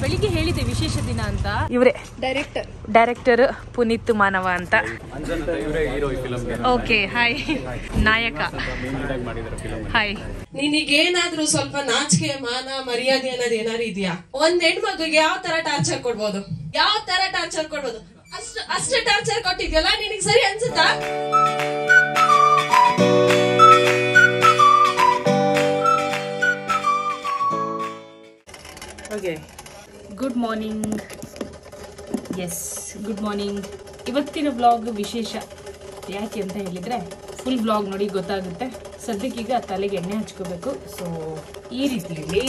ಬೆಳಿಗ್ಗೆ ಹೇಳಿದೆ ವಿಶೇಷ ದಿನ ಅಂತ. ಇವರೇ ಡೈರೆಕ್ಟರ್ ಪುನೀತ್ ಮಾನವ ಅಂತ. Okay, hi. ನಾಯಕ, ಹಾಯ್. ನಿನಗೇನಾದ್ರೂ ಸ್ವಲ್ಪ ನಾಚಿಕೆ ಮಾನ ಮರ್ಯಾದೆ ಅನ್ನೋದು ಏನಾದ್ರು ಇದೆಯಾ? ಒಂದ್ ಹೆಣ್ಮಗುಗೆ ಯಾವ ತರ ಟಾರ್ಚರ್ ಕೊಡ್ಬೋದು? ಅಷ್ಟು ಟಾರ್ಚರ್ ಕೊಟ್ಟಿದ್ಯಲ್ಲ, ನಿನಗೆ ಸರಿ ಅನ್ಸುತ್ತಾ? Okay, good morning. Yes, good morning. ಇವತ್ತಿನ ಬ್ಲಾಗ್ ವಿಶೇಷ ಯಾಕೆ ಅಂತ ಹೇಳಿದ್ರೆ, ಫುಲ್ ಬ್ಲಾಗ್ ನೋಡಿ ಗೊತ್ತಾಗುತ್ತೆ. ಸದ್ಯಕ್ಕೀಗ ತಲೆಗೆ ಎಣ್ಣೆ ಹಚ್ಕೋಬೇಕು. ಸೊ ಈ ರೀತಿಯಲ್ಲಿ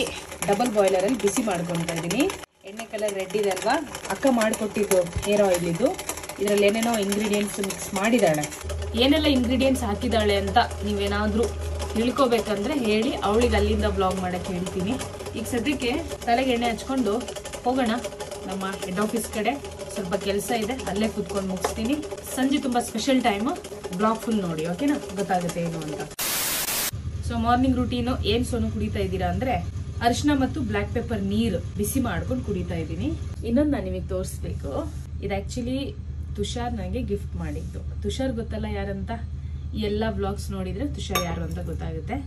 ಡಬಲ್ ಬಾಯ್ಲರಲ್ಲಿ ಬಿಸಿ ಮಾಡ್ಕೊತಾ ಇದ್ದೀನಿ. ಎಣ್ಣೆ ಕಲರ್ ರೆಡ್ ಇದೆ ಅಲ್ವಾ, ಅಕ್ಕ ಮಾಡಿಕೊಟ್ಟಿದ್ದು ಹೇರ್ ಆಯಿಲ್ ಇದು. ಇದರಲ್ಲಿ ಏನೇನೋ ಇಂಗ್ರೀಡಿಯೆಂಟ್ಸ್ ಮಿಕ್ಸ್ ಮಾಡಿದ್ದಾಳೆ. ಏನೆಲ್ಲ ಇಂಗ್ರೀಡಿಯೆಂಟ್ಸ್ ಹಾಕಿದ್ದಾಳೆ ಅಂತ ನೀವೇನಾದರೂ ತಿಳ್ಕೊಬೇಕಂದ್ರೆ ಹೇಳಿ, ಅವಳಿಗೆ ಅಲ್ಲಿಂದ ಬ್ಲಾಗ್ ಮಾಡಕ್ಕೆ ಹೇಳ್ತೀನಿ. ಈಗ ಸದ್ಯಕ್ಕೆ ತಲೆಗೆ ಎಣ್ಣೆ ಹಚ್ಕೊಂಡು ಹೋಗೋಣ ನಮ್ಮ ಹೆಡ್ ಆಫೀಸ್ ಕಡೆ. ಸ್ವಲ್ಪ ಕೆಲಸ ಇದೆ, ಅಲ್ಲೇ ಕೂತ್ಕೊಂಡು ಮುಗಿಸ್ತೀನಿ. ಸಂಜೆ ತುಂಬ ಸ್ಪೆಷಲ್ ಟೈಮು, ಬ್ಲಾಗ್ ಫುಲ್ ನೋಡಿ, ಓಕೆನಾ? ಗೊತ್ತಾಗುತ್ತೆ ಏನು ಅಂತ. ಸೊ ಮಾರ್ನಿಂಗ್ ರೂಟೀನು ಏನು ಸೋನು ಕುಡಿತಾ ಇದ್ದೀರಾ ಅಂದರೆ, ಅರಿಶಿನ ಮತ್ತು ಬ್ಲ್ಯಾಕ್ ಪೆಪ್ಪರ್ ನೀರು ಬಿಸಿ ಮಾಡ್ಕೊಂಡು ಕುಡಿತಾ ಇದ್ದೀನಿ. ಇನ್ನೊಂದು ನಾನು ನಿಮಗೆ ತೋರಿಸ್ಬೇಕು. ಇದು ಆ್ಯಕ್ಚುಲಿ ತುಷಾರ್ ನನಗೆ ಗಿಫ್ಟ್ ಮಾಡಿದ್ದು. ತುಷಾರ್ ಗೊತ್ತಲ್ಲ ಯಾರಂತ? ಈ ಎಲ್ಲ ಬ್ಲಾಗ್ಸ್ ನೋಡಿದ್ರೆ ತುಷಾರ್ ಯಾರು ಅಂತ ಗೊತ್ತಾಗುತ್ತೆ.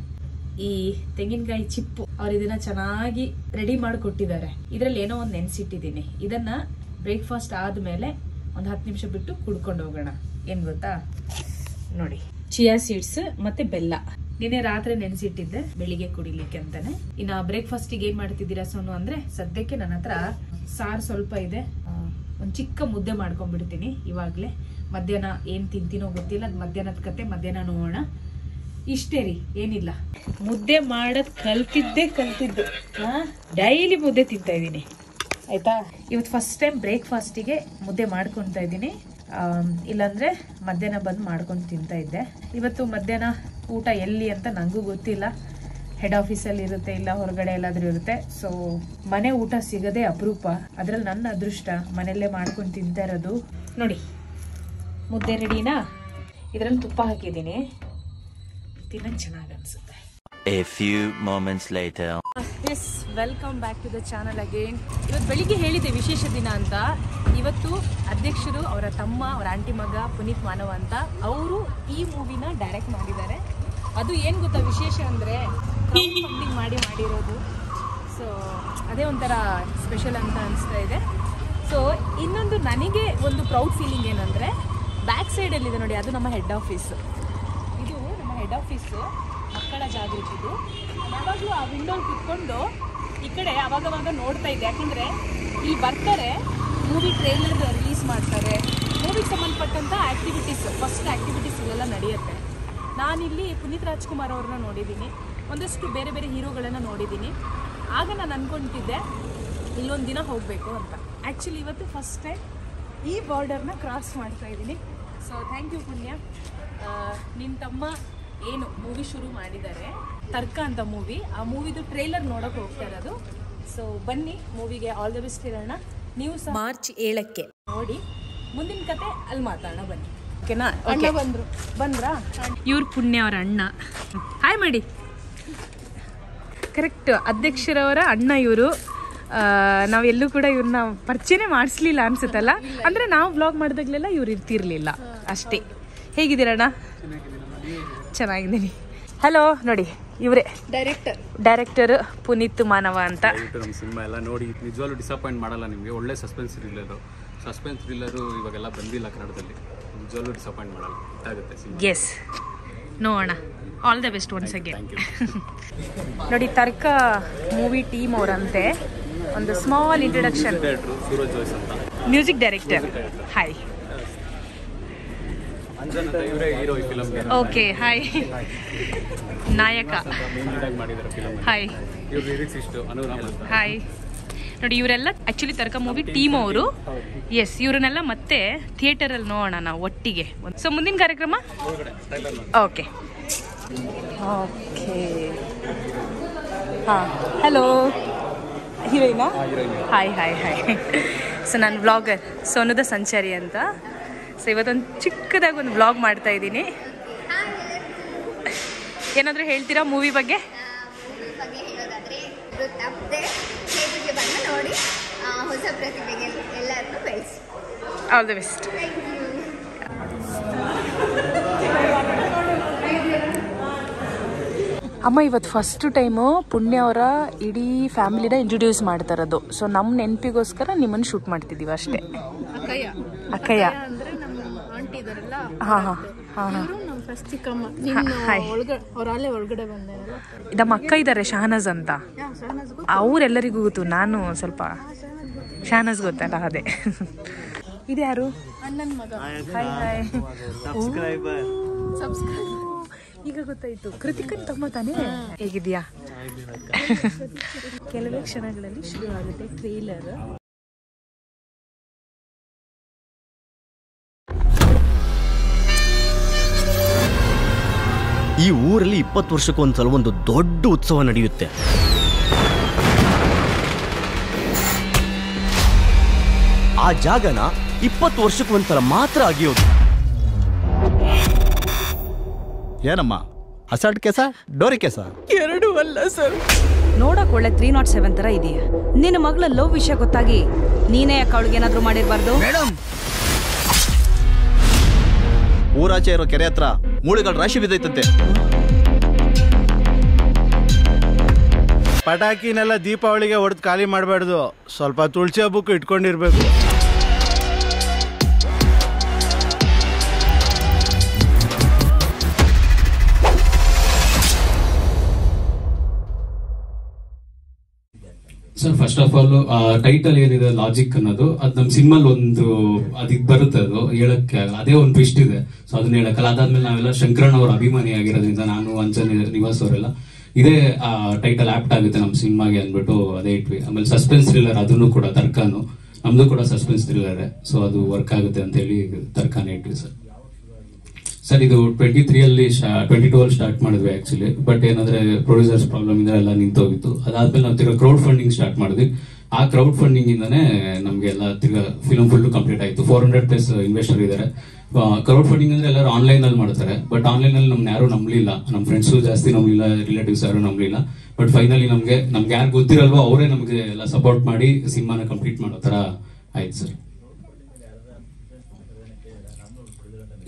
ಈ ತೆಂಗಿನಕಾಯಿ ಚಿಪ್ಪು ಅವ್ರು ಇದನ್ನ ಚೆನ್ನಾಗಿ ರೆಡಿ ಮಾಡಿ ಕೊಟ್ಟಿದ್ದಾರೆ. ಇದರಲ್ಲಿ ಏನೋ ಒಂದು ನೆನ್ಸಿಟ್ಟಿದ್ದೀನಿ. ಇದನ್ನ ಬ್ರೇಕ್ಫಾಸ್ಟ್ ಆದ್ಮೇಲೆ ಒಂದು 10 ನಿಮಿಷ ಬಿಟ್ಟು ಕುಡ್ಕೊಂಡು ಹೋಗೋಣ. ಏನ್ ಗೊತ್ತಾ ನೋಡಿ, ಚಿಯಾ ಸೀಡ್ಸ್ ಮತ್ತೆ ಬೆಲ್ಲ ನಿನ್ನೆ ರಾತ್ರಿ ನೆನ್ಸಿಟ್ಟಿದ್ದೆ ಬೆಳಿಗ್ಗೆ ಕುಡಿಲಿಕ್ಕೆ ಅಂತಾನೆ. ಇನ್ನ ಬ್ರೇಕ್ಫಾಸ್ಟಿಗೆ ಏನ್ ಮಾಡ್ತಿದ್ದೀರಾ ಸೋನು ಅಂದ್ರೆ, ಸದ್ಯಕ್ಕೆ ನನ್ನ ಹತ್ರ ಸಾರು ಸ್ವಲ್ಪ ಇದೆ. ಒಂದ್ ಚಿಕ್ಕ ಮುದ್ದೆ ಮಾಡ್ಕೊಂಡ್ಬಿಡ್ತೀನಿ ಇವಾಗ್ಲೇ. ಮಧ್ಯಾಹ್ನ ಏನ್ ತಿಂತೀನೋ ಗೊತ್ತಿಲ್ಲ, ಅದು ಮಧ್ಯಾಹ್ನದ ಕತೆ ಮಧ್ಯಾಹ್ನ ನೋಡೋಣ. ಇಷ್ಟೇ ರೀ, ಏನಿಲ್ಲ. ಮುದ್ದೆ ಮಾಡೋದ್ ಕಲ್ತಿದ್ದು. ಡೈಲಿ ಮುದ್ದೆ ತಿಂತಾ ಇದ್ದೀನಿ, ಆಯ್ತಾ? ಇವತ್ತು ಫಸ್ಟ್ ಟೈಮ್ ಬ್ರೇಕ್ಫಾಸ್ಟಿಗೆ ಮುದ್ದೆ ಮಾಡ್ಕೊತಾ ಇದ್ದೀನಿ. ಇಲ್ಲಾಂದ್ರೆ ಮಧ್ಯಾಹ್ನ ಬಂದು ಮಾಡ್ಕೊಂಡು ತಿಂತಾ ಇದ್ದೆ. ಇವತ್ತು ಮಧ್ಯಾಹ್ನ ಊಟ ಎಲ್ಲಿ ಅಂತ ನನಗೂ ಗೊತ್ತಿಲ್ಲ. ಹೆಡ್ ಆಫೀಸಲ್ಲಿ ಇರುತ್ತೆ, ಇಲ್ಲ ಹೊರಗಡೆ ಎಲ್ಲಾದ್ರೂ ಇರುತ್ತೆ. ಸೊ ಮನೆ ಊಟ ಸಿಗದೆ ಅಪರೂಪ. ಅದ್ರಲ್ಲಿ ನನ್ನ ಅದೃಷ್ಟ, ಮನೆಯಲ್ಲೇ ಮಾಡ್ಕೊಂಡು ತಿಂತಾ ಇರೋದು. ನೋಡಿ, ಮುದ್ದೆ ರೆಡಿನಾ? ಇದರಲ್ಲಿ ತುಪ್ಪ ಹಾಕಿದ್ದೀನಿ, ತಿನ್ನಕ್ಕೆ ಚೆನ್ನಾಗಿ ಅನ್ಸುತ್ತೆ. A few moments later. Yes, welcome back to the channel again. ಇವತ್ತು ಬೆಳಿಗ್ಗೆ ಹೇಳಿದೆ ವಿಶೇಷ ದಿನ ಅಂತ. ಇವತ್ತು ಅಧ್ಯಕ್ಷರು, ಅವರ ತಮ್ಮ, ಅವರ ಆಂಟಿ ಮಗ ಪುನೀತ್ ಮಾನವ ಅಂತ, ಅವರು ಈ ಮೂವಿನ ಡೈರೆಕ್ಟ್ ಮಾಡಿದ್ದಾರೆ. ಅದು ಏನು ಗೊತ್ತಾ ವಿಶೇಷ ಅಂದರೆ, ಕ್ರೌಡ್ ಫಂಡಿಂಗ್ ಮಾಡಿರೋದು. ಸೊ ಅದೇ ಒಂಥರ ಸ್ಪೆಷಲ್ ಅಂತ ಅನಿಸ್ತಾ ಇದೆ. ಸೊ ಇನ್ನೊಂದು ನನಗೆ ಒಂದು ಪ್ರೌಡ್ ಫೀಲಿಂಗ್ ಏನಂದರೆ, ಬ್ಯಾಕ್ ಸೈಡಲ್ಲಿದೆ ನೋಡಿ, ಅದು ನಮ್ಮ ಹೆಡ್ ಆಫೀಸ್. ಇದು ನಮ್ಮ ಹೆಡ್ ಆಫೀಸು, ಮಕ್ಕಳ ಜಾಗೃತಿದು. ಯಾವಾಗಲೂ ಆ ವಿಂಡೋಲ್ ಕುತ್ಕೊಂಡು ಈ ಕಡೆ ಅವಾಗವಾಗ ನೋಡ್ತಾ ಇದ್ದೆ. ಯಾಕಂದರೆ ಇಲ್ಲಿ ಬರ್ತಾರೆ, ಮೂವಿ ಟ್ರೈಲರ್ ರಿಲೀಸ್ ಮಾಡ್ತಾರೆ, ಮೂವಿಗೆ ಸಂಬಂಧಪಟ್ಟಂಥ ಆ್ಯಕ್ಟಿವಿಟೀಸ್, ಫಸ್ಟ್ ಆ್ಯಕ್ಟಿವಿಟೀಸ್ ಇಲ್ಲೆಲ್ಲ ನಡೆಯುತ್ತೆ. ನಾನಿಲ್ಲಿ ಪುನೀತ್ ರಾಜ್ಕುಮಾರ್ ಅವ್ರನ್ನ ನೋಡಿದ್ದೀನಿ, ಒಂದಷ್ಟು ಬೇರೆ ಬೇರೆ ಹೀರೋಗಳನ್ನು ನೋಡಿದ್ದೀನಿ. ಆಗ ನಾನು ಅಂದ್ಕೊಳ್ತಿದ್ದೆ ಇಲ್ಲೊಂದು ದಿನ ಹೋಗಬೇಕು ಅಂತ. ಆ್ಯಕ್ಚುಲಿ ಇವತ್ತು ಫಸ್ಟ್ ಟೈಮ್ ಈ ಬಾರ್ಡರ್ನ ಕ್ರಾಸ್ ಮಾಡ್ತಾ ಇದ್ದೀನಿ. ಸೊ ಥ್ಯಾಂಕ್ ಯು ಪುಣ್ಯ. ನಿನ್ನ ತಮ್ಮ ಏನು ಮೂವಿ ಶುರು ಮಾಡಿದ್ದಾರೆ, ತರ್ಕ ಅಂತ ಮೂವಿ, ಆ ಮೂವಿದು ಟ್ರೈಲರ್ ನೋಡೋಕೆ ಹೋಗ್ತಾ ಇರೋದು. ಸೊ ಬನ್ನಿ, ಮೂವಿಗೆ ಆಲ್ ದ ಬೆಸ್ಟ್ ಇರೋಣ. ನೀವು ಸಹ ಮಾರ್ಚ್ 7ಕ್ಕೆ ನೋಡಿ, ಮುಂದಿನ ಕತೆ ಅಲ್ಲಿ ಮಾತಾಡೋಣ ಬನ್ನಿ, ಓಕೆನಾ? ಅಣ್ಣ ಬಂದ್ರಾ? ಇವ್ರ ಪುಣ್ಯ ಅವರ ಅಣ್ಣ. ಹಾಯ್ ಮಾಡಿ. ಕರೆಕ್ಟ್, ಅಧ್ಯಕ್ಷರವರ ಅಣ್ಣ ಇವರು. ನಾವೆಲ್ಲೂ ಕೂಡ ಇವ್ರನ್ನ ಪರಿಚಯನೇ ಮಾಡಿಸ್ಲಿಲ್ಲ ಅನ್ಸುತ್ತಲ್ಲ. ಅಂದರೆ ನಾವು ಬ್ಲಾಗ್ ಮಾಡಿದಾಗಲೆಲ್ಲ ಇವ್ರು ಇರ್ತಿರ್ಲಿಲ್ಲ ಅಷ್ಟೇ. ಹೇಗಿದ್ದೀರಣ್ಣ? ಚೆನ್ನಾಗಿದ್ದೀನಿ. ಹಲೋ, ನೋಡಿ ಇವರೇ ಡೈರೆಕ್ಟರ್ ಪುನೀತ್ ಮಾನವ ಅಂತ. ನಮ್ಮ ಸಿನಿಮಾ ಎಲ್ಲ ನೋಡಿ ನಿಜವಾಗ್ಲೂ ಡಿಸಪಾಯಿಂಟ್ ಮಾಡಲ್ಲ ನಿಮಗೆ. ಒಳ್ಳೆ ಸಸ್ಪೆನ್ಸ್ ಥ್ರಿಲ್ಲರು ಇವಾಗೆಲ್ಲ ಬಂದಿಲ್ಲ ಕನ್ನಡದಲ್ಲಿ. ನಿಜವಾಗ್ಲೂ ಡಿಸಪಾಯಿಂಟ್ ಮಾಡಲ್ಲ, ಗೊತ್ತಾಗುತ್ತೆ. ಎಸ್, ನೋಡೋಣ. All the best once again. ನೋಡಿ, ತರ್ಕ ಮೂವಿ ಟೀಮ್ ಅವರಂತೆ. ಒಂದು ಸ್ಮಾಲ್ ಇಂಟ್ರೊಡಕ್ಷನ್. ಸೂರಜ್ ಜೋಯ್ಸ್ ಅಂತ, music director. Hi. Okay, hi. ನಾಯಕ, ಹಾಯ್. ಹಾಯ್. ನೋಡಿ, ಇವರೆಲ್ಲ ಆಕ್ಚುಲಿ ತರ್ಕ ಮೂವಿ ಟೀಮ್ ಅವರು. ಎಸ್, ಇವ್ರನ್ನೆಲ್ಲ ಮತ್ತೆ ಥಿಯೇಟರಲ್ಲಿ ನೋಡೋಣ ನಾವು ಒಟ್ಟಿಗೆ. ಸೊ ಮುಂದಿನ ಕಾರ್ಯಕ್ರಮ. Okay okay. ಹಾಂ, ಹಲೋ. ಹೀರೋಯಿನಾ? Hi hi hi. ಸೊ ನಾನು ವ್ಲಾಗರ್ ಸೋನುದ ಸಂಚಾರಿ ಅಂತ. ಸೊ ಇವತ್ತೊಂದು ಚಿಕ್ಕದಾಗಿ ಒಂದು ವ್ಲಾಗ್ ಮಾಡ್ತಾ ಇದ್ದೀನಿ. ಏನಾದರೂ ಹೇಳ್ತೀರಾ ಮೂವಿ ಬಗ್ಗೆ? ಹೇಳೋದಾದ್ರೆ ತಪ್ಪದೆ ಥಿಯೇಟರ್ಗೆ ಬಂದು ನೋಡಿ, ಪ್ರತಿಭೆಗೆ ಎಲ್ಲರಿಗೂ ಬೆಳೆಸಿ. All the best. ಅಮ್ಮ ಇವತ್ತು ಫಸ್ಟ್ ಟೈಮು ಪುಣ್ಯ ಅವರ ಇಡೀ ಫ್ಯಾಮಿಲಿನ ಇಂಟ್ರೊಡ್ಯೂಸ್ ಮಾಡ್ತಾರದು. ಸೊ ನಮ್ಮ ನೆನಪಿಗೋಸ್ಕರ ನಿಮ್ಮನ್ನು ಶೂಟ್ ಮಾಡ್ತಿದ್ದೀವಿ ಅಷ್ಟೇ. ಅಕ್ಕಯ್ಯ ಹಾಂ ಹಾಂ ಹಾಂ ಹಾಂ. ನಮ್ಮ ಅಕ್ಕ ಇದ್ದಾರೆ ಶಹನಾಜ್ ಅಂತ, ಅವರೆಲ್ಲರಿಗೂ ಗೊತ್ತು. ನಾನು ಸ್ವಲ್ಪ ಶಹನಾಜ್ ಗೊತ್ತಲ್ಲ ಅದೇ. ಇದು ಯಾರು? ಅಣ್ಣನ ಮಗ. Hi hi. ಈಗ ಗೊತ್ತಾಯ್ತು, ಕೃತಿಕನ್ ತಮ್ಮ ತಾನೇ. ಹೇಗಿದ್ಯಾ? ಕೆಲವೇ ಕ್ಷಣಗಳಲ್ಲಿ ಶುರು ಆಗುತ್ತೆ ಟ್ರೇಲರ್. ಈ ಊರಲ್ಲಿ 20 ವರ್ಷಕ್ಕೊಂದ್ಸಲ ಒಂದು ದೊಡ್ಡ ಉತ್ಸವ ನಡೆಯುತ್ತೆ. ಆ ಜಾಗನ 20 ವರ್ಷಕ್ಕೊಂದ್ಸಲ ಮಾತ್ರ ಅಗಿಯೋದು. ಏನಮ್ಮ ಅಸಾಲ್ಟ್ ಕೇಸ ಡೋರಿ ಕೇಸ? ಎರಡೂ ಅಲ್ಲ ಸರ್. ನೋಡಕ್ ಒಳ್ಳೆ 307 ತರ ಇದೆಯಾ? ನಿನ್ನ ಮಗಳ ಲವ್ ವಿಷಯ ಗೊತ್ತಾಗಿ ನೀನೇ ಯಾಕೆ ಅವಳಿಗೆ ಏನಾದ್ರು ಮಾಡಿರ್ಬಾರ್ದು? ಮೇಡಮ್, ಊರಾಚೆ ಇರೋ ಕೆರೆ ಹತ್ರ ಮೂಳೆಗಳ ರಾಶಿ ಬಿದ್ದೈತಂತೆ. ಪಟಾಕಿನೆಲ್ಲ ದೀಪಾವಳಿಗೆ ಹೊಡೆದು ಖಾಲಿ ಮಾಡಬಾರ್ದು. ಸ್ವಲ್ಪ ತುಳಸಿ ಹಬ್ಬಕ್ಕೂ ಇಟ್ಕೊಂಡಿರ್ಬೇಕು. Sir, first of all title ಏನಿದೆ ಲಾಜಿಕ್ ಅನ್ನೋದು, ಅದು ನಮ್ಮ ಸಿನಿಮಲ್ ಒಂದು ಅದಕ್ಕೆ ಬರುತ್ತೆ. ಅದು ಹೇಳಕ್ಕೆ ಅದೇ ಒಂದು ಟ್ವಿಸ್ಟ್ ಇದೆ. ಸೊ ಅದನ್ನ ಹೇಳಕ್ಕಲ್ಲ. ಅದಾದ್ಮೇಲೆ ನಾವೆಲ್ಲ ಶಂಕರಣ್ಣ ಅವ್ರ ಅಭಿಮಾನಿ ಆಗಿರೋದ್ರಿಂದ ನಾನು ಅಂಜನ್ ನಿವಾಸ್ ಅವರೆಲ್ಲ ಇದೇ ಟೈಟಲ್ ಆಪ್ಟ್ ಆಗುತ್ತೆ ನಮ್ಮ ಸಿನಿಮಾಗೆ ಅಂದ್ಬಿಟ್ಟು ಅದೇ ಇಟ್ವಿ. ಆಮೇಲೆ ಸಸ್ಪೆನ್ಸ್ ಥ್ರಿಲ್ಲರ್, ಅದನ್ನು ಕೂಡ ತರ್ಕಾನು, ನಮ್ದು ಕೂಡ ಸಸ್ಪೆನ್ಸ್ ಥ್ರಿಲ್ಲರ್. ಸೊ ಅದು ವರ್ಕ್ ಆಗುತ್ತೆ ಅಂತ ಹೇಳಿ ತರ್ಕಾನೇ ಇಟ್ವಿ ಸರ್. ಸರ್, ಇದು 23 22 ಅಲ್ಲಿ ಸ್ಟಾರ್ಟ್ ಮಾಡಿದ್ವಿ ಆಕ್ಚುಲಿ. ಬಟ್ ಏನಂದ್ರೆ ಪ್ರೊಡ್ಯೂಸರ್ಸ್ ಪ್ರಾಬ್ಲಮ್ ಇಂದ ಎಲ್ಲ ನಿಂತೋಗಿತ್ತು. ಅದಾದ್ಮೇಲೆ ನಾವು ತಿರ್ಗಾ ಕ್ರೌಡ್ ಫಂಡಿಂಗ್ ಸ್ಟಾರ್ಟ್ ಮಾಡಿದ್ವಿ. ಆ ಕ್ರೌಡ್ ಫಂಡಿಂಗ್ ಇಂದಾನೆ ನಮ್ಗೆ ಎಲ್ಲ ತಿರ್ಗಾ ಫಿಲ್ಮ್ ಫುಲ್ ಕಂಪ್ಲೀಟ್ ಆಯ್ತು. 400+ ಇನ್ವೆಸ್ಟರ್ ಇದ್ದಾರೆ. ಕ್ರೌಡ್ ಫಂಡಿಂಗ್ ಅಂದ್ರೆ ಎಲ್ಲರೂ ಆನ್ಲೈನ್ ಅಲ್ಲಿ ಮಾಡ್ತಾರೆ. ಬಟ್ ಆನ್ಲೈನ್ ಅಲ್ಲಿ ನಮ್ನ ಯಾರು ನಂಬಲಿಲ್ಲ. ನಮ್ಮ ಫ್ರೆಂಡ್ಸ್ ಜಾಸ್ತಿ ನಂಬಲಿಲ್ಲ, ರಿಲೇಟಿವ್ಸ್ ಯಾರು ನಂಬಲಿಲ್ಲ. ಬಟ್ ಫೈನಲಿ ನಮ್ಗೆ ಯಾರು ಗೊತ್ತಿರಲ್ವೋ ಅವರೇ ನಮ್ಗೆ ಎಲ್ಲ ಸಪೋರ್ಟ್ ಮಾಡಿ ಸಿನಿಮಾನ ಕಂಪ್ಲೀಟ್ ಮಾಡೋ ತರ ಆಯ್ತು ಸರ್.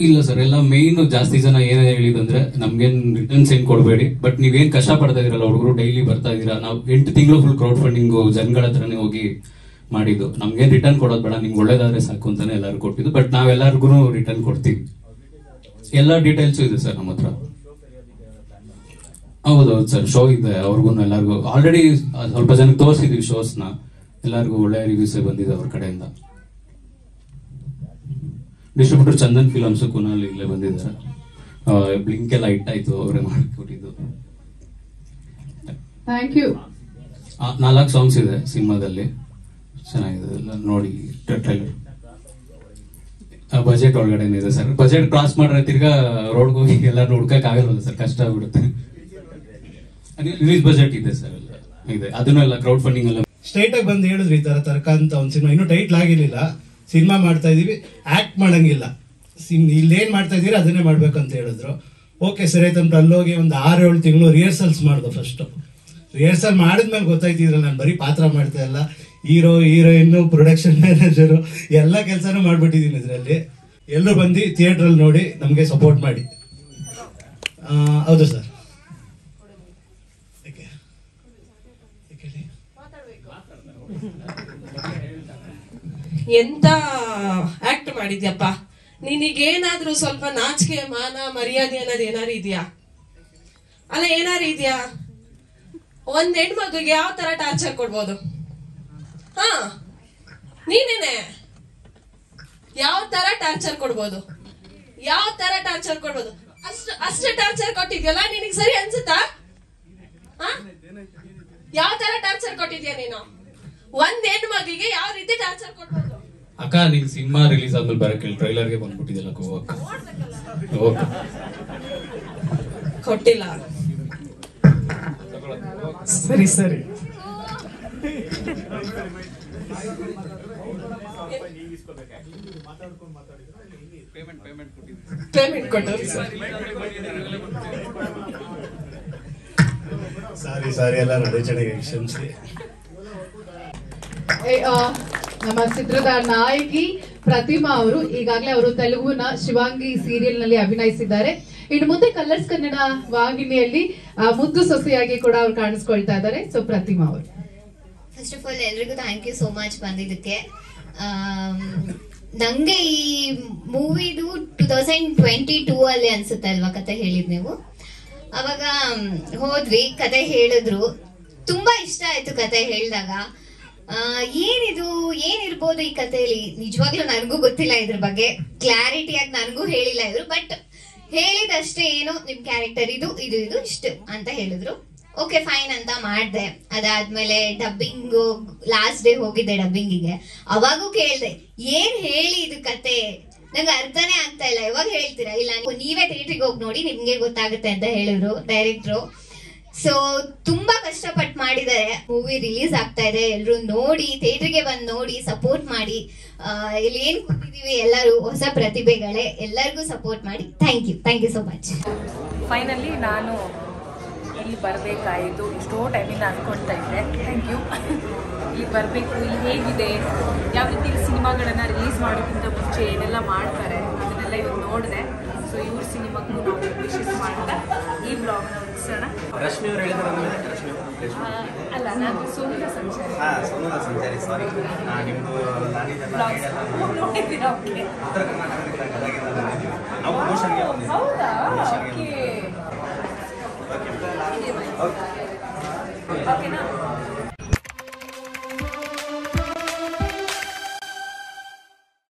ಇಲ್ಲ ಸರ್, ಎಲ್ಲ ಮೇನ್ ಜಾಸ್ತಿ ಜನ ಏನೇ ಹೇಳಿದಂದ್ರೆ ನಮ್ಗೇನ್ ರಿಟರ್ನ್ಸ್ ಏನ್ ಕೊಡಬೇಡಿ, ಬಟ್ ನೀವೇನ್ ಕಷ್ಟ ಪಡ್ತಾ ಇದೀರಲ್ಲ, ಹುಡುಗರು ಡೈಲಿ ಬರ್ತಾ ಇದೀರಾ, ನಾವು 8 ತಿಂಗಳು ಫುಲ್ ಕ್ರೌಡ್ ಫಂಡಿಂಗ್ ಜನಗಳ ಹತ್ರನೇ ಹೋಗಿ ಮಾಡಿದ್ದು. ನಮ್ಗೇನ್ ರಿಟರ್ನ್ ಕೊಡೋದು ಬೇಡ, ನಿಮ್ಗೆ ಒಳ್ಳೇದಾದ್ರೆ ಸಾಕು ಅಂತಾನೆ ಎಲ್ಲರೂ ಕೊಟ್ಟಿದ್ದು. ಬಟ್ ನಾವೆಲ್ಲರಿಗೂ ರಿಟರ್ನ್ ಕೊಡ್ತೀವಿ. ಎಲ್ಲ ಡೀಟೇಲ್ಸ್ ಇದೆ ಸರ್ ನಮ್ಮ ಹತ್ರ. ಹೌದೌದು ಸರ್, ಶೋ ಇದೆ. ಅವ್ರಿಗೂ ಎಲ್ಲರಿಗೂ ಆಲ್ರೆಡಿ ಸ್ವಲ್ಪ ಜನಕ್ಕೆ ತೋರಿಸಿದೀವಿ ಶೋಸ್ನ. ಎಲ್ಲರಿಗೂ ಒಳ್ಳೆ ರಿವ್ಯೂಸ್ ಬಂದಿದೆ ಅವ್ರ ಕಡೆಯಿಂದ. ಡಿಸ್ಟ್ರಿಬ್ಯೂಟರ್ ಚಂದನ್ ಫಿಲಮ್ಸ್ ಕುನಾಲ್ ಇಲ್ಲೇ ಬಂದಿದ್ದಾರೆ. ಬ್ಲಿಂಕ್ ಎಲ್ಲ ಇಟ್ಟಾಯ್ತು, ಅವರೇ ಮಾಡಿಕೊಟ್ಟಿದ್ದು. Thank you. 4 ಸಾಂಗ್ಸ್ ಇದೆ ಸಿನಿಮಾದಲ್ಲಿ, ಚೆನ್ನಾಗಿದೆ ಎಲ್ಲ ನೋಡಿ. ಟ್ರೈಲರ್ ಬಜೆಟ್ ಒಳಗಡೆ ಇದೆ ಸರ್. ಬಜೆಟ್ ಕ್ರಾಸ್ ಮಾಡ್ರೆ ತಿರ್ಗಾ ರೋಡ್ಗೆ ಹೋಗಿ ಎಲ್ಲ ಹುಡ್ಕಕ್ ಆಗಲ್ವಲ್ಲ ಸರ್, ಕಷ್ಟ ಆಗ್ಬಿಡುತ್ತೆ. ರಿಲೀಸ್ ಬಜೆಟ್ ಇದೆ ಸರ್, ಎಲ್ಲ ಇದೆ. ಅದನ್ನೆಲ್ಲ ಕ್ರೌಡ್ ಫಂಡಿಂಗ್ ಎಲ್ಲ ಸ್ಟ್ರೈಟ್ ಆಗಿ ಬಂದು ಹೇಳಿದ್ರು ಈ ತರ ತರ್ಕ ಅಂತ ಒಂದು ಸಿನಿಮಾ. ಇನ್ನೂ ಟೈಟ್ಲ್ ಆಗಿರ್ಲಿಲ್ಲ. ಸಿನಿಮಾ ಮಾಡ್ತಾ ಇದೀವಿ, ಆಕ್ಟ್ ಮಾಡಂಗಿಲ್ಲ, ಇಲ್ಲೇನ್ ಮಾಡ್ತಾ ಇದೀರಿ ಅದನ್ನೇ ಮಾಡ್ಬೇಕಂತ ಹೇಳಿದ್ರು. ಓಕೆ ಸರಿ ಆಯ್ತು ಅಂತ ಅಲ್ಲೋಗಿ ಒಂದು 6-7 ತಿಂಗಳು ರಿಹರ್ಸಲ್ಸ್ ಮಾಡ್ದು. ಫಸ್ಟ್ ರಿಹರ್ಸಲ್ ಮಾಡಿದ್ಮೇಲೆ ಗೊತ್ತಾಯ್ತಿದ್ರಲ್ಲ, ನಾನು ಬರೀ ಪಾತ್ರ ಮಾಡ್ತಾ ಇಲ್ಲ, ಹೀರೋ ಹೀರೋಯಿನ್ನು ಪ್ರೊಡಕ್ಷನ್ ಮ್ಯಾನೇಜರು ಎಲ್ಲ ಕೆಲಸನೂ ಮಾಡ್ಬಿಟ್ಟಿದ್ದೀನಿ ಇದರಲ್ಲಿ. ಎಲ್ಲರೂ ಬಂದು ಥಿಯೇಟ್ರಲ್ಲಿ ನೋಡಿ ನಮಗೆ ಸಪೋರ್ಟ್ ಮಾಡಿ. ಹೌದು ಸರ್. ಎಂತ ಆಕ್ಟ್ ಮಾಡಿದ್ಯಪ್ಪ. ನಿನಗೇನಾದ್ರೂ ಸ್ವಲ್ಪ ನಾಚಿಕೆ ಮಾನ ಮರ್ಯಾದೆ ಅನ್ನೋದು ಏನಾರು ಇದೆಯಾ? ಅಲ್ಲ, ಏನಾರು ಇದೆಯಾ? ಒಂದ್ ಹೆಣ್ಮಗುಗೆ ಯಾವ ತರ ಟಾರ್ಚರ್ ಕೊಡ್ಬೋದು? ಹಾ, ನೀನೇನೆ ಯಾವ ತರ ಟಾರ್ಚರ್ ಕೊಡ್ಬೋದು? ಯಾವ ತರ ಟಾರ್ಚರ್ ಕೊಡ್ಬೋದು? ಅಷ್ಟು ಟಾರ್ಚರ್ ಕೊಟ್ಟಿದ್ಯಲ್ಲ, ನಿನಗೆ ಸರಿ ಅನ್ಸುತ್ತಾ? ಯಾವ ತರ ಟಾರ್ಚರ್ ಕೊಟ್ಟಿದ್ಯಾ ನೀನು? ಒಂದ್ ಹೆಣ್ಮಗಿಗೆ ಯಾವ ರೀತಿ ಟಾರ್ಚರ್ ಕೊಡ್ಬೋದು? ಅಕ್ಕ, ನಿಂಗೆ ಸಿನಿಮಾ ರಿಲೀಸ್ ಆದ್ಮೇಲೆ ಬರಕ್ಕೆ ಟ್ರೈಲರ್ಗೆ ಬಂದ್ಬಿಟ್ಟಿದ್ಯಲ್ಲ ಗೋವಾಕ್ಕ. ಕೊಟ್ಟಿಲ್ಲ. ಸರಿ ಸರಿ. ಪೇಮೆಂಟ್ ಕೊಟ್ಟರು ಸರ್. ಸಾರಿ ಎಲ್ಲ ನಡೆಚಣೆಗೆ ಕ್ಷಮಿಸಿ. ನಮ್ಮ ಚಿತ್ರದ ನಾಯಕಿ ಪ್ರತಿಮಾ ಅವರು. ಈಗಾಗಲೇ ಅವರು ತೆಲುಗುನ ಶಿವಾಂಗಿ ಸೀರಿಯಲ್ ನಲ್ಲಿ ಅಭಿನಯಿಸಿದ್ದಾರೆ. ಇನ್ನು ಮುಂದೆ ಕಲರ್ಸ್ ಕನ್ನಡ ವಾಹಿನಿಯಲ್ಲಿ ಮುದ್ದು ಸೊಸೆಯಾಗಿ ಕೂಡ ಅವ್ರು ಕಾಣಿಸ್ಕೊಳ್ತಾ ಇದ್ದಾರೆ. ಸೊ ಪ್ರತಿಮಾ ಅವರು, ಫಸ್ಟ್ ಆಫ್ ಆಲ್ ಎಲ್ರಿಗೂ ಥ್ಯಾಂಕ್ ಯು ಸೋ ಮಚ್ ಬಂದಿದ್ದಕ್ಕೆ. ನಂಗೆ ಈ ಮೂವಿದು 2022 ಅಲ್ಲಿ ಅನ್ಸುತ್ತೆ ಅಲ್ವಾ ಕತೆ ಹೇಳಿದ್ ನೀವು. ಅವಾಗ ಹೋದ್ವಿ, ಕತೆ ಹೇಳಿದ್ರು, ತುಂಬಾ ಇಷ್ಟ ಆಯ್ತು ಕತೆ ಹೇಳಿದಾಗ. ಏನಿರ್ಬೋದು ಈ ಕಥೆಯಲ್ಲಿ, ನಿಜವಾಗ್ಲೂ ನನಗೂ ಗೊತ್ತಿಲ್ಲ ಇದ್ರ ಬಗ್ಗೆ, ಕ್ಲಾರಿಟಿಯಾಗಿ ನನಗೂ ಹೇಳಿಲ್ಲ ಇದ್ರು. ಬಟ್ ಹೇಳಿದಷ್ಟೇ, ಏನು ನಿಮ್ ಕ್ಯಾರೆಕ್ಟರ್ ಇದು ಇಷ್ಟು ಅಂತ ಹೇಳಿದ್ರು. ಓಕೆ ಫೈನ್ ಅಂತ ಮಾಡ್ದೆ. ಅದಾದ್ಮೇಲೆ ಡಬ್ಬಿಂಗ್ ಲಾಸ್ಟ್ ಡೇ ಹೋಗಿದ್ದೆ ಡಬ್ಬಿಂಗಿಗೆ. ಅವಾಗೂ ಕೇಳ್ದೆ ಏನ್ ಹೇಳಿ ಇದು ಕತೆ, ನಂಗೆ ಅರ್ಥನೇ ಆಗ್ತಾ ಇಲ್ಲ, ಯಾವಾಗ ಹೇಳ್ತೀರಾ? ಇಲ್ಲ ನೀವೇ ಥಿಯೇಟ್ರಿಗೆ ಹೋಗಿ ನೋಡಿ ನಿಮ್ಗೆ ಗೊತ್ತಾಗುತ್ತೆ ಅಂತ ಹೇಳಿದ್ರು ಡೈರೆಕ್ಟ್ರು. ಸೊ ತುಂಬಾ ಕಷ್ಟಪಟ್ಟು ಮಾಡಿದ್ದಾರೆ. ಮೂವಿ ರಿಲೀಸ್ ಆಗ್ತಾ ಇದೆ, ಎಲ್ರು ನೋಡಿ ಥಿಯೇಟ್ರಿಗೆ ಬಂದು ನೋಡಿ ಸಪೋರ್ಟ್ ಮಾಡಿ. ಇಲ್ಲಿ ಏನ್ ಕೂತಿದೀವಿ ಎಲ್ಲರೂ ಹೊಸ ಪ್ರತಿಭೆಗಳೇ, ಎಲ್ಲರಿಗೂ ಸಪೋರ್ಟ್ ಮಾಡಿ. Thank you so much. Finally ನಾನು ಇಲ್ಲಿ ಬರಬೇಕಾಯಿತು, ಎಷ್ಟೋ ಟೈಮಿಂದ ಅಂದ್ಕೊಳ್ತಾ ಇದ್ದೆ. Thank you. ಇಲ್ಲಿ ಬರಬೇಕು, ಇಲ್ಲಿ ಹೇಗಿದೆ, ಯಾವ ರೀತಿ ಸಿನಿಮಾಗಳನ್ನು ರಿಲೀಸ್ ಮಾಡೋಕ್ಕಿಂತ ಮುಂಚೆ ಏನೆಲ್ಲ ಮಾಡ್ತಾರೆ ಅದನ್ನೆಲ್ಲ ಇವತ್ತು ನೋಡಿದೆ. ಸೊ ಇವ್ರ ಸಿನಿಮಾಗೂ ನಾವು ವಿಶೇಷ ಮಾಡ್ತಾ ಈ ಬ್ಲಾಗ್ನ ಮುಗಿಸೋಣ. ಅಲ್ಲ, ನಾನು ಸೋನಿನ ಸಂಚಾರಿ. ಹೌದಾ? ಓಕೆ.